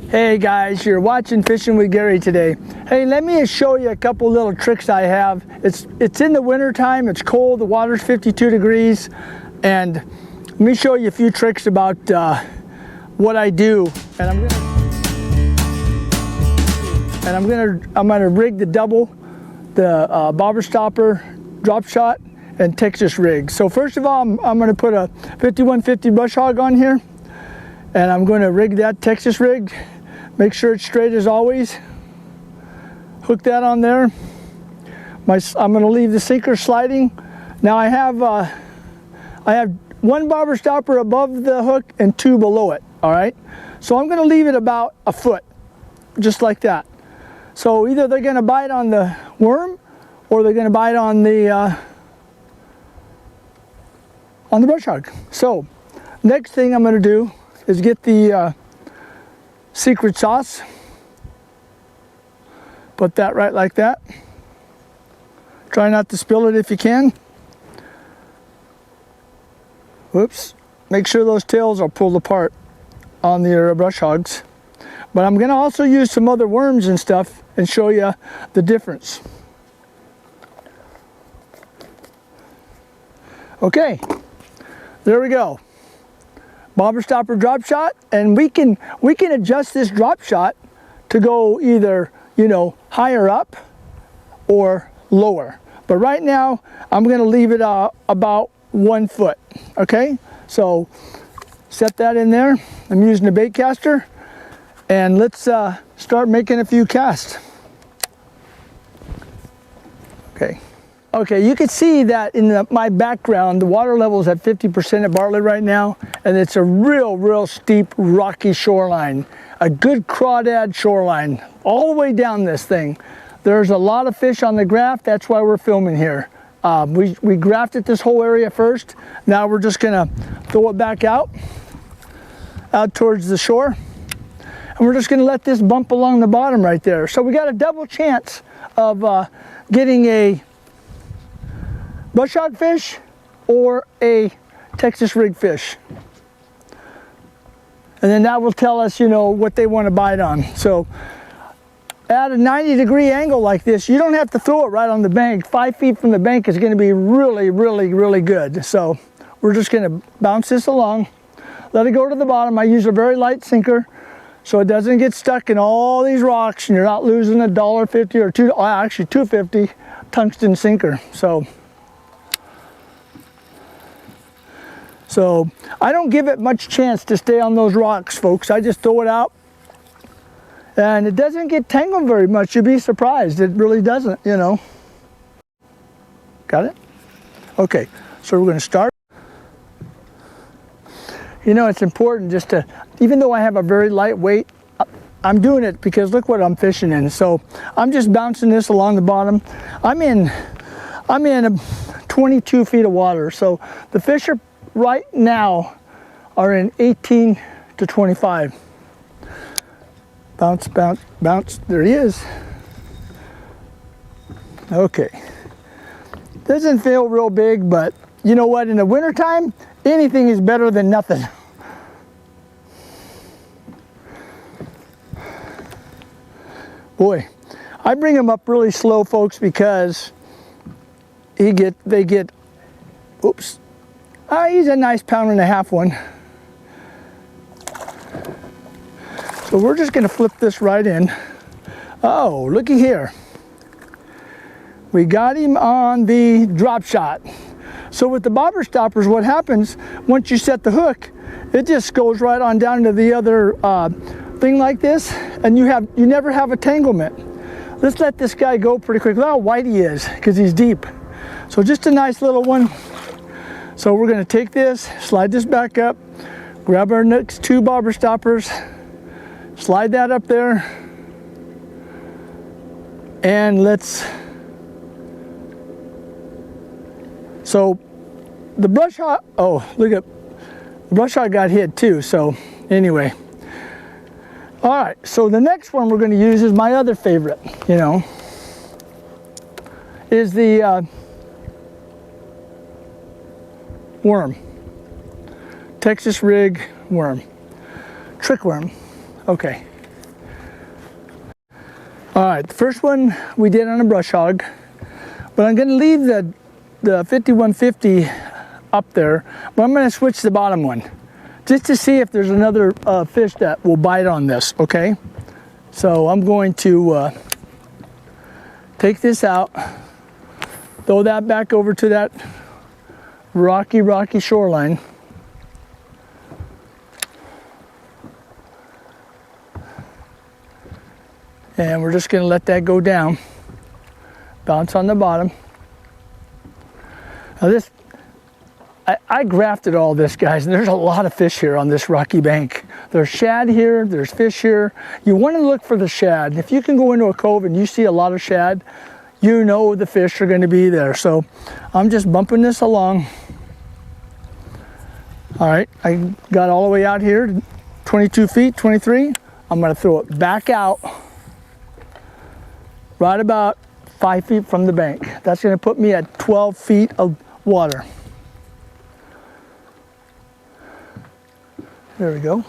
Hey guys, you're watching Fishing with Gary today. Hey, let me show you a couple little tricks I have. It's in the winter time, it's cold, the water's 52 degrees, and let me show you a few tricks about what I do. And I'm gonna rig the double, the bobber stopper, drop shot, and Texas rig. So first of all, I'm gonna put a 5150 brush hog on here, and I'm gonna rig that Texas rig. Make sure it's straight as always. Hook that on there. I'm gonna leave the sinker sliding. Now I have one bobber stopper above the hook and two below it, all right? So I'm gonna leave it about a foot, just like that. So either they're gonna bite on the worm or they're gonna bite on the brush hog. So next thing I'm gonna do is get the secret sauce. Put that right like that. Try not to spill it if you can. Whoops. Make sure those tails are pulled apart on the brush hogs. But I'm going to also use some other worms and stuff and show you the difference. Okay, there we go. Bobber stopper drop shot, and we can adjust this drop shot to go either, you know, higher up or lower. But right now I'm going to leave it about 1 foot. Okay, so set that in there. I'm using a bait caster, and let's start making a few casts. Okay, you can see that in my background, the water level is at 50% at Bartlett right now, and it's a real steep, rocky shoreline. A good crawdad shoreline, all the way down this thing. There's a lot of fish on the graft, that's why we're filming here. We grafted this whole area first. Now we're just gonna throw it back out towards the shore. And we're just gonna let this bump along the bottom right there. So we got a double chance of getting a brush hog fish or a Texas rig fish. And then that will tell us, you know, what they want to bite on. So at a 90-degree angle like this, you don't have to throw it right on the bank. 5 feet from the bank is going to be really good. So we're just going to bounce this along, let it go to the bottom. I use a very light sinker so it doesn't get stuck in all these rocks and you're not losing $1.50 or actually $2.50 tungsten sinker. So I don't give it much chance to stay on those rocks, folks. I just throw it out, and it doesn't get tangled very much. You'd be surprised. It really doesn't, you know. Got it? Okay, so we're going to start. You know, it's important just to, even though I have a very light weight, I'm doing it because look what I'm fishing in. So I'm just bouncing this along the bottom. I'm in 22 feet of water. So the fish are right now are in 18 to 25. Bounce, bounce, bounce. There he is. Okay. Doesn't feel real big, but you know what? In the wintertime, anything is better than nothing. Boy, I bring him up really slow, folks, because they get, oops. He's a nice 1.5 pound one. So we're just gonna flip this right in. Oh, looky here. We got him on the drop shot. So with the bobber stoppers, what happens, once you set the hook, it just goes right on down to the other thing like this, and you never have entanglement. Let's let this guy go pretty quick. Look how wide he is, because he's deep. So just a nice little one. So we're going to take this, slide this back up, grab our next 2 bobber stoppers, slide that up there, and so the brush hog, oh, look at, the brush hog got hit too, so anyway. All right, so the next one we're going to use is my other favorite, you know, is the worm. Texas rig worm. Trick worm. Okay. All right, the first one we did on a brush hog, but I'm gonna leave the 5150 up there, but I'm gonna switch the bottom one just to see if there's another fish that will bite on this, okay? So I'm going to take this out, throw that back over to that rocky shoreline. And we're just gonna let that go down, bounce on the bottom. Now this, I grafted all this, guys, and there's a lot of fish here on this rocky bank. There's shad here, there's fish here. You wanna look for the shad. If you can go into a cove and you see a lot of shad, you know the fish are gonna be there. So I'm just bumping this along. All right, I got all the way out here, 22 feet, 23. I'm gonna throw it back out, right about 5 feet from the bank. That's gonna put me at 12 feet of water. There we go.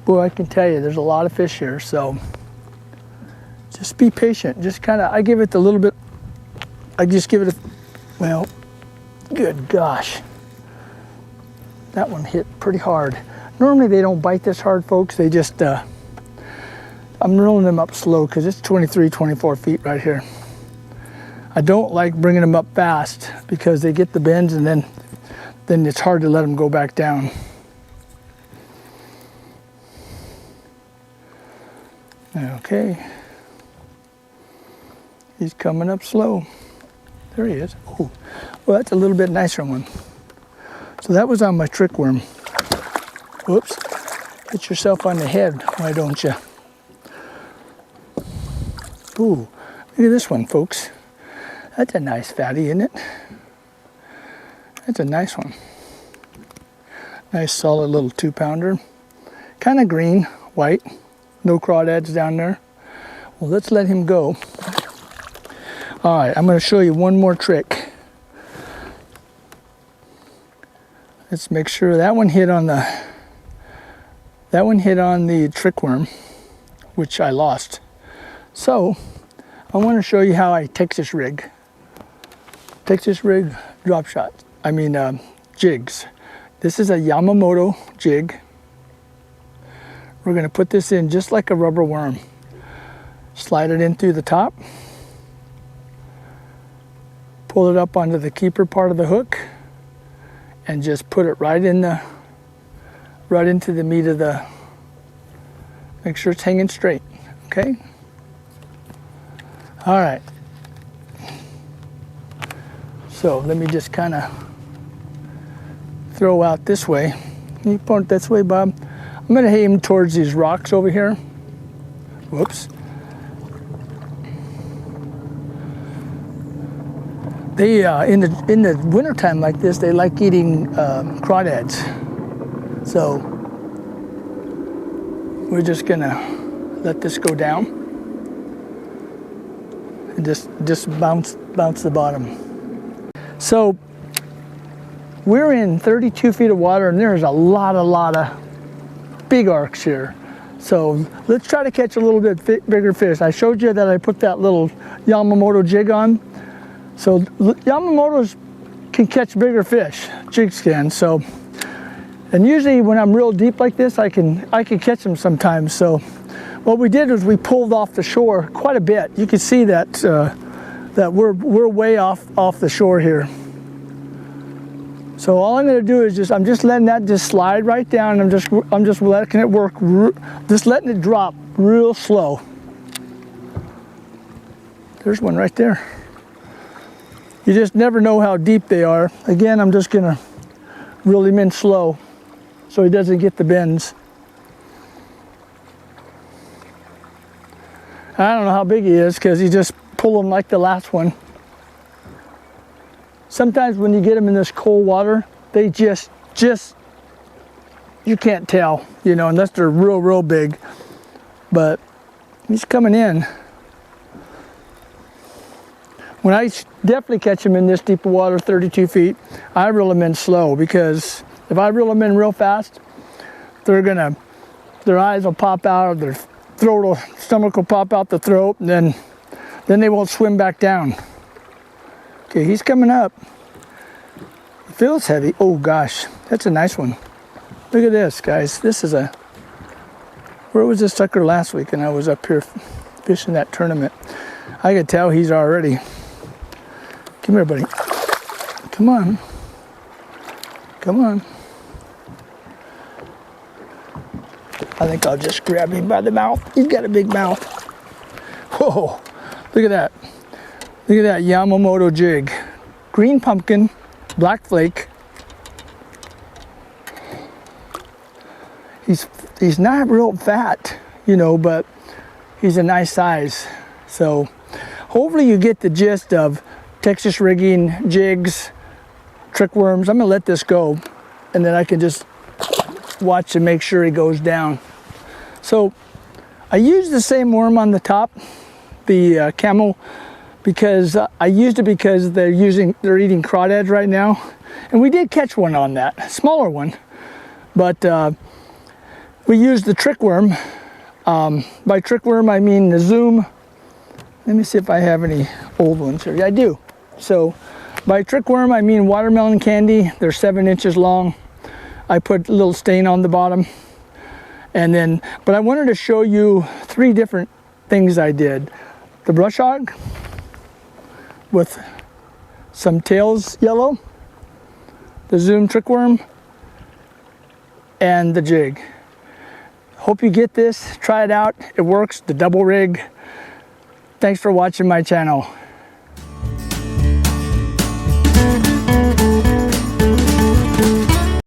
Boy, I can tell you, there's a lot of fish here, so just be patient. Just kind of, I give it a little bit, I just give it a, well, good gosh. That one hit pretty hard. Normally they don't bite this hard, folks. They just, I'm rolling them up slow because it's 23, 24 feet right here. I don't like bringing them up fast because they get the bends and then it's hard to let them go back down. Okay. He's coming up slow. There he is. Oh, well, that's a little bit nicer one. So that was on my trick worm. Whoops. Hit yourself on the head, why don't you? Ooh, look at this one, folks. That's a nice fatty, isn't it? That's a nice one. Nice solid little 2-pounder. Kind of green, white. No crawdads down there. Well, let's let him go. All right, I'm going to show you one more trick. Let's make sure that one hit on the trick worm, which I lost. So I want to show you how I Texas rig drop shots. I mean jigs. This is a Yamamoto jig. We're going to put this in just like a rubber worm. Slide it in through the top. Pull it up onto the keeper part of the hook and just put it right into the meat of the, make sure it's hanging straight, okay? All right. So let me just kind of throw out this way. Can you point this way, Bob? I'm going to aim towards these rocks over here. Whoops. They in the wintertime like this, they like eating crawdads. So we're just gonna let this go down and just bounce the bottom. So we're in 32 feet of water, and there's a lot of big arcs here. So let's try to catch a little bit bigger fish. I showed you that I put that little Yamamoto jig on. So Yamamoto's can catch bigger fish, jigs can. So, and usually when I'm real deep like this, I can catch them sometimes. So what we did was we pulled off the shore quite a bit. You can see that that we're way off the shore here. So all I'm going to do is I'm just letting that just slide right down. I'm just letting it work, just letting it drop real slow. There's one right there. You just never know how deep they are. Again, I'm just gonna reel him in slow so he doesn't get the bends. I don't know how big he is because he just pulled him like the last one. Sometimes when you get them in this cold water, they just you can't tell, you know, unless they're real big. But he's coming in. When I definitely catch them in this deep of water, 32 feet. I reel them in slow, because if I reel them in real fast, their eyes will pop out, their stomach will pop out the throat, and then they won't swim back down. Okay, he's coming up. It feels heavy. Oh gosh, that's a nice one. Look at this, guys. This is where was this sucker last week? And I was up here fishing that tournament. I could tell he's already. Come here, buddy. Come on. Come on. I think I'll just grab him by the mouth. He's got a big mouth. Whoa, look at that. Look at that Yamamoto jig. Green pumpkin, black flake. He's not real fat, you know, but he's a nice size. So hopefully you get the gist of Texas rigging, jigs, trick worms. I'm gonna let this go, and then I can just watch and make sure he goes down. So I used the same worm on the top, the camel, because I used it because they're eating crawdads right now, and we did catch one on that, smaller one, but we used the trick worm. By trick worm I mean the Zoom. Let me see if I have any old ones here. Yeah, I do. So by trick worm I mean watermelon candy. They're 7 inches long. I put a little stain on the bottom, but I wanted to show you 3 different things I did. The brush hog with some tails yellow, the Zoom trick worm, and the jig. Hope you get this, try it out. It works, the double rig. Thanks for watching my channel.